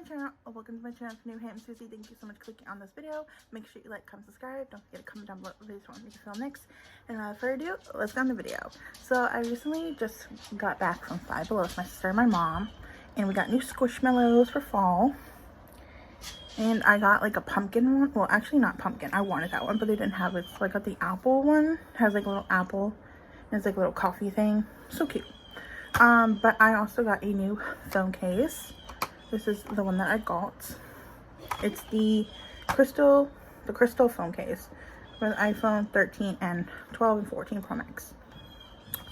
channel, or welcome to my channel. If you're new here, I'm Susie. Thank you so much for clicking on this video. Make sure you like, comment, subscribe. Don't forget to comment down below what videos you want me to film next. And without further ado, let's get on the video. So I recently just got back from Five Below with my sister and my mom, and we got new squishmallows for fall. And I got like a pumpkin one. Well, actually not pumpkin. I wanted that one, but they didn't have it. So I got the apple one. It has like a little apple, and it's like a little coffee thing. So cute. But I also got a new phone case. This is the one that I got. It's the crystal phone case for the iPhone 13 and 12 and 14 Pro Max.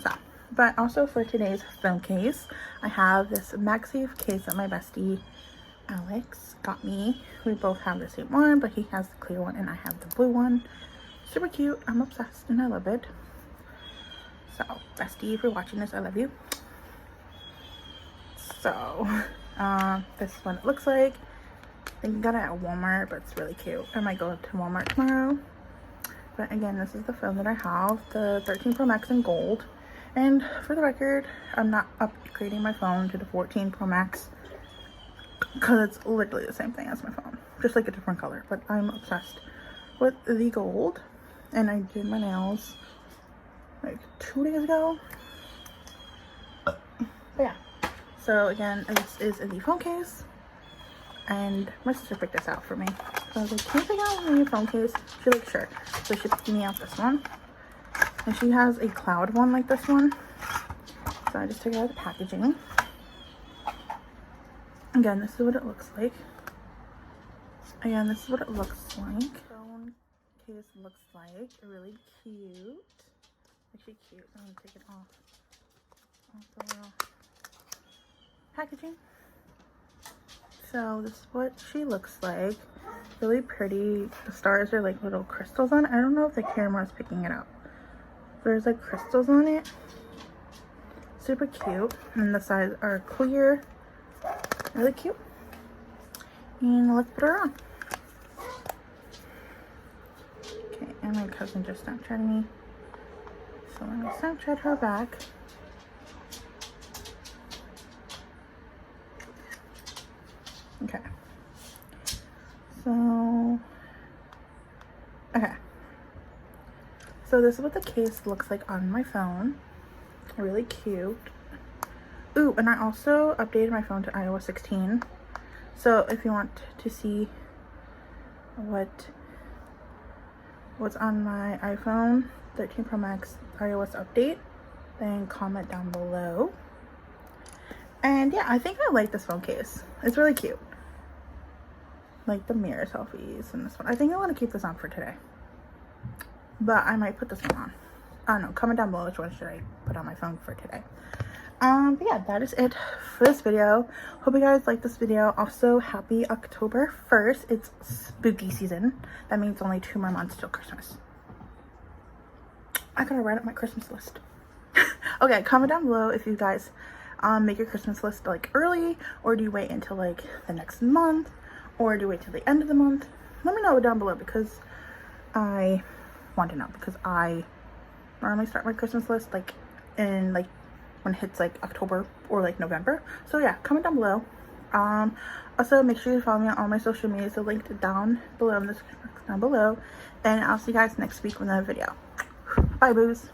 So, but also for today's phone case, I have this MagSafe case that my bestie Alex got me. We both have the same one, but he has the clear one and I have the blue one. Super cute. I'm obsessed and I love it. So, bestie, if you're watching this, I love you. So, this is what it looks like. I think I got it at Walmart, but it's really cute. I might go to Walmart tomorrow. But again, this is the phone that I have, the 13 Pro Max in gold. And for the record, I'm not upgrading my phone to the 14 Pro Max because it's literally the same thing as my phone, just like a different color. But I'm obsessed with the gold, and I did my nails like 2 days ago. But yeah. So again, this is in the phone case, and my sister picked this out for me. So I was like, can you pick out a new phone case? She's like, sure. So she picked me out this one. And she has a cloud one like this one. So I just took it out of the packaging. Again, this is what it looks like. Again, this is what it looks like. Phone case looks like really cute. Actually cute. I'm gonna take it off the little packaging. So this is what she looks like. Really pretty. The stars are like little crystals on it. I don't know if the camera is picking it up. There's like crystals on it. Super cute. And the sides are clear. Really cute. And let's put her on. Okay, and my cousin just Snapchatted me. So let me Snapchat her back. Okay. So this is what the case looks like on my phone. Really cute. Ooh, and I also updated my phone to iOS 16. So if you want to see what's on my iPhone 13 Pro Max iOS update, then comment down below. And yeah, I think I like this phone case. It's really cute. Like the mirror selfies and this one. I think I want to keep this on for today. But I might put this one on. I don't know. Comment down below which one should I put on my phone for today. But yeah, that is it for this video. Hope you guys like this video. Also, happy October 1st. It's spooky season. That means only 2 more months till Christmas. I gotta write up my Christmas list. Okay, comment down below if you guys make your Christmas list like early, or do you wait until like the next month, or do you wait till the end of the month? Let me know down below because I want to know, because I normally start my Christmas list like in like when it hits like October or like November. So yeah, comment down below. Also make sure you follow me on all my social media, so linked down below in the description down below, and I'll see you guys next week with another video. Bye, boos.